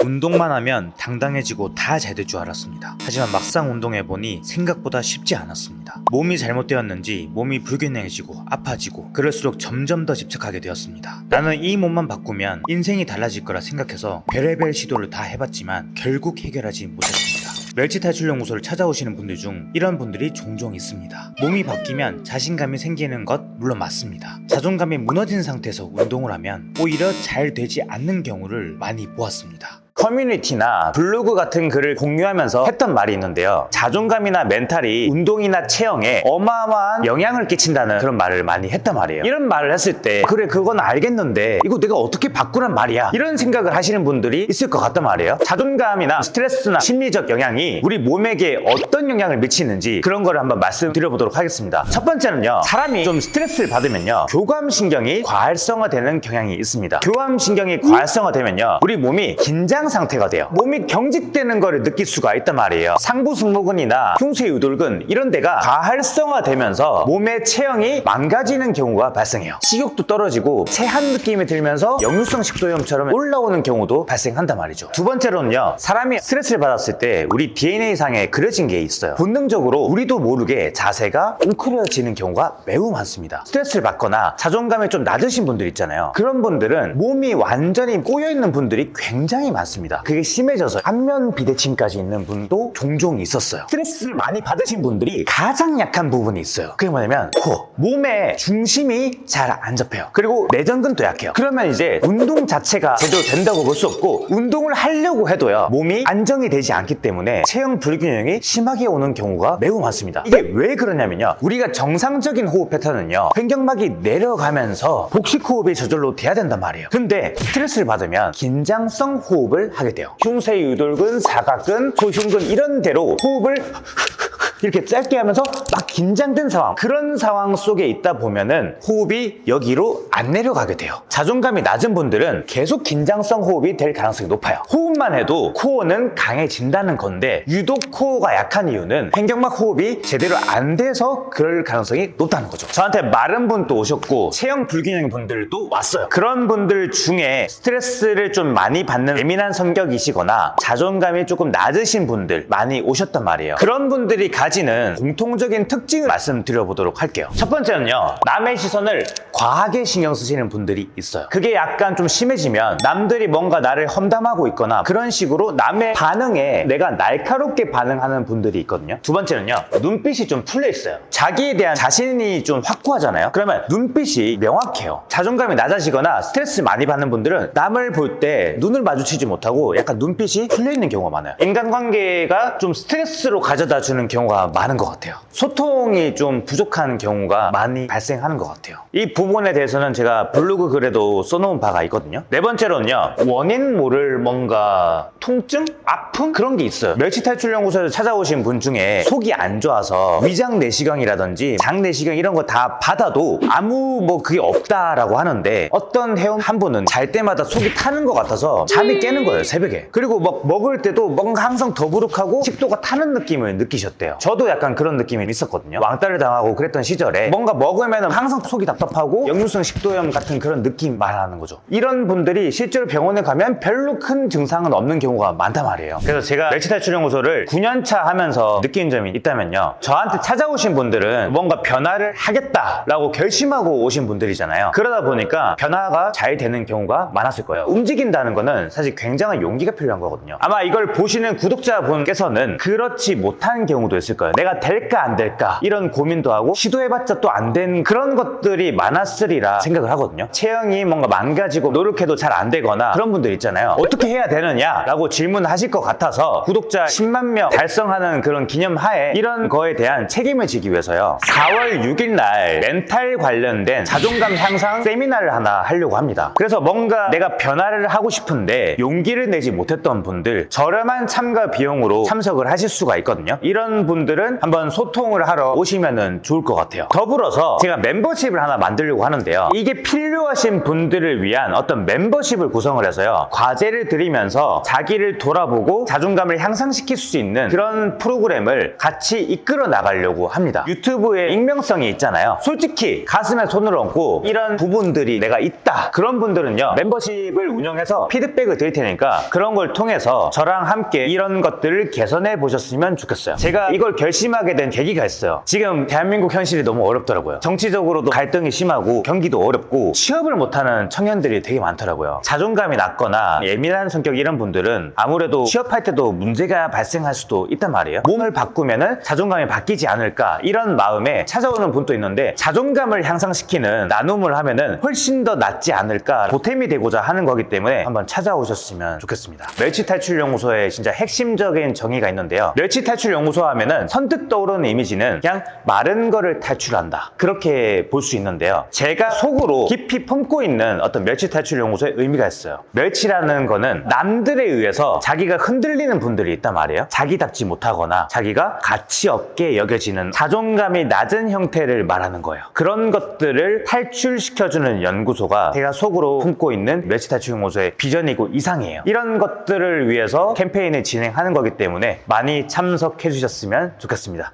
운동만 하면 당당해지고 다 잘 될 줄 알았습니다. 하지만 막상 운동해보니 생각보다 쉽지 않았습니다. 몸이 잘못되었는지 몸이 불균형해지고 아파지고 그럴수록 점점 더 집착하게 되었습니다. 나는 이 몸만 바꾸면 인생이 달라질 거라 생각해서 별의별 시도를 다 해봤지만 결국 해결하지 못했습니다. 멸치탈출연구소를 찾아오시는 분들 중 이런 분들이 종종 있습니다. 몸이 바뀌면 자신감이 생기는 것 물론 맞습니다. 자존감이 무너진 상태에서 운동을 하면 오히려 잘 되지 않는 경우를 많이 보았습니다. 커뮤니티나 블로그 같은 글을 공유하면서 했던 말이 있는데요. 자존감이나 멘탈이 운동이나 체형에 어마어마한 영향을 끼친다는 그런 말을 많이 했단 말이에요. 이런 말을 했을 때 그래 그건 알겠는데 이거 내가 어떻게 바꾸란 말이야, 이런 생각을 하시는 분들이 있을 것 같단 말이에요. 자존감이나 스트레스나 심리적 영향이 우리 몸에게 어떤 영향을 미치는지 그런 거를 한번 말씀드려보도록 하겠습니다. 첫 번째는요, 사람이 좀 스트레스를 받으면요 교감신경이 과활성화되는 경향이 있습니다. 교감신경이 과활성화되면요 우리 몸이 긴장 상태가 돼요. 몸이 경직되는 거를 느낄 수가 있단 말이에요. 상부승모근이나 흉쇄유돌근 이런 데가 과활성화되면서 몸의 체형이 망가지는 경우가 발생해요. 식욕도 떨어지고 체한 느낌이 들면서 역류성 식도염처럼 올라오는 경우도 발생한단 말이죠. 두 번째로는요, 사람이 스트레스를 받았을 때 우리 DNA상에 그려진 게 있어요. 본능적으로 우리도 모르게 자세가 웅크려지는 경우가 매우 많습니다. 스트레스를 받거나 자존감이 좀 낮으신 분들 있잖아요. 그런 분들은 몸이 완전히 꼬여있는 분들이 굉장히 많습니다. 그게 심해져서 안면 비대칭까지 있는 분도 종종 있었어요. 스트레스를 많이 받으신 분들이 가장 약한 부분이 있어요. 그게 뭐냐면 코, 몸의 중심이 잘 안 잡혀요. 그리고 내전근도 약해요. 그러면 이제 운동 자체가 제대로 된다고 볼 수 없고, 운동을 하려고 해도요 몸이 안정이 되지 않기 때문에 체형 불균형이 심하게 오는 경우가 매우 많습니다. 이게 왜 그러냐면요, 우리가 정상적인 호흡 패턴은요 횡격막이 내려가면서 복식 호흡이 저절로 돼야 된단 말이에요. 근데 스트레스를 받으면 긴장성 호흡을 하게 돼요. 흉쇄유돌근, 사각근, 소흉근 이런 데로 호흡을 이렇게 짧게 하면서 막 긴장된 상황, 그런 상황 속에 있다 보면은 호흡이 여기로 안 내려가게 돼요. 자존감이 낮은 분들은 계속 긴장성 호흡이 될 가능성이 높아요. 호흡만 해도 코어는 강해진다는 건데 유독 코어가 약한 이유는 횡격막 호흡이 제대로 안 돼서 그럴 가능성이 높다는 거죠. 저한테 마른 분도 오셨고 체형 불균형 분들도 왔어요. 그런 분들 중에 스트레스를 좀 많이 받는 예민한 성격이시거나 자존감이 조금 낮으신 분들 많이 오셨단 말이에요. 그런 분들이 가지는 공통적인 특징을 말씀드려보도록 할게요. 첫 번째는요, 남의 시선을 과하게 신경 쓰시는 분들이 있어요. 그게 약간 좀 심해지면 남들이 뭔가 나를 험담하고 있거나 그런 식으로 남의 반응에 내가 날카롭게 반응하는 분들이 있거든요. 두 번째는요, 눈빛이 좀 풀려 있어요. 자기에 대한 자신이 좀 확고하잖아요. 그러면 눈빛이 명확해요. 자존감이 낮아지거나 스트레스 많이 받는 분들은 남을 볼 때 눈을 마주치지 못하고 약간 눈빛이 풀려 있는 경우가 많아요. 인간관계가 좀 스트레스로 가져다 주는 경우가 많은 것 같아요. 소통이 좀 부족한 경우가 많이 발생하는 것 같아요. 이 부분에 대해서는 제가 블로그 글에도 써놓은 바가 있거든요. 네 번째로는요, 원인 모를 뭔가 통증? 아픔? 그런 게 있어요. 멸치탈출연구소에서 찾아오신 분 중에 속이 안 좋아서 위장 내시경이라든지 장 내시경 이런 거 다 받아도 아무 뭐 그게 없다라고 하는데, 어떤 회원 한 분은 잘 때마다 속이 타는 것 같아서 잠이 깨는 거예요, 새벽에. 그리고 막 먹을 때도 뭔가 항상 더부룩하고 식도가 타는 느낌을 느끼셨대요. 저도 약간 그런 느낌이 있었거든요. 왕따를 당하고 그랬던 시절에 뭔가 먹으면 항상 속이 답답하고 역류성 식도염 같은 그런 느낌 말하는 거죠. 이런 분들이 실제로 병원에 가면 별로 큰 증상은 없는 경우가 많단 말이에요. 그래서 제가 멸치탈출연구소를 9년차 하면서 느낀 점이 있다면요, 저한테 찾아오신 분들은 뭔가 변화를 하겠다라고 결심하고 오신 분들이잖아요. 그러다 보니까 변화가 잘 되는 경우가 많았을 거예요. 움직인다는 거는 사실 굉장한 용기가 필요한 거거든요. 아마 이걸 보시는 구독자분께서는 그렇지 못한 경우도 있을 거예요. 내가 될까 안 될까 이런 고민도 하고 시도해봤자 또 안 된 그런 것들이 많았으리라 생각을 하거든요. 체형이 뭔가 망가지고 노력해도 잘 안 되거나 그런 분들 있잖아요. 어떻게 해야 되느냐 라고 질문하실 것 같아서 구독자 10만 명 달성하는 그런 기념하에 이런 거에 대한 책임을 지기 위해서요, 4월 6일 날 멘탈 관련된 자존감 향상 세미나를 하나 하려고 합니다. 그래서 뭔가 내가 변화를 하고 싶은데 용기를 내지 못했던 분들, 저렴한 참가 비용으로 참석을 하실 수가 있거든요. 이런 분들은 한번 소통을 하고 하러 오시면 좋을 것 같아요. 더불어서 제가 멤버십을 하나 만들려고 하는데요. 이게 필요하신 분들을 위한 어떤 멤버십을 구성을 해서요. 과제를 드리면서 자기를 돌아보고 자존감을 향상시킬 수 있는 그런 프로그램을 같이 이끌어 나가려고 합니다. 유튜브에 익명성이 있잖아요. 솔직히 가슴에 손을 얹고 이런 부분들이 내가 있다. 그런 분들은요. 멤버십을 운영해서 피드백을 드릴 테니까 그런 걸 통해서 저랑 함께 이런 것들을 개선해 보셨으면 좋겠어요. 제가 이걸 결심하게 된 계기가 있어요. 지금 대한민국 현실이 너무 어렵더라고요. 정치적으로도 갈등이 심하고 경기도 어렵고 취업을 못하는 청년들이 되게 많더라고요. 자존감이 낮거나 예민한 성격 이런 분들은 아무래도 취업할 때도 문제가 발생할 수도 있단 말이에요. 몸을 바꾸면은 자존감이 바뀌지 않을까 이런 마음에 찾아오는 분도 있는데 자존감을 향상시키는 나눔을 하면은 훨씬 더 낫지 않을까 보탬이 되고자 하는 거기 때문에 한번 찾아오셨으면 좋겠습니다. 멸치탈출연구소의 진짜 핵심적인 정의가 있는데요. 멸치탈출연구소 하면은 선뜻 떠오르는 이미지는 그냥 마른 거를 탈출한다 그렇게 볼 수 있는데요. 제가 속으로 깊이 품고 있는 어떤 멸치탈출연구소의 의미가 있어요. 멸치라는 거는 남들에 의해서 자기가 흔들리는 분들이 있단 말이에요. 자기답지 못하거나 자기가 가치 없게 여겨지는 자존감이 낮은 형태를 말하는 거예요. 그런 것들을 탈출시켜주는 연구소가 제가 속으로 품고 있는 멸치탈출연구소의 비전이고 이상이에요. 이런 것들을 위해서 캠페인을 진행하는 거기 때문에 많이 참석해 주셨으면 좋겠습니다.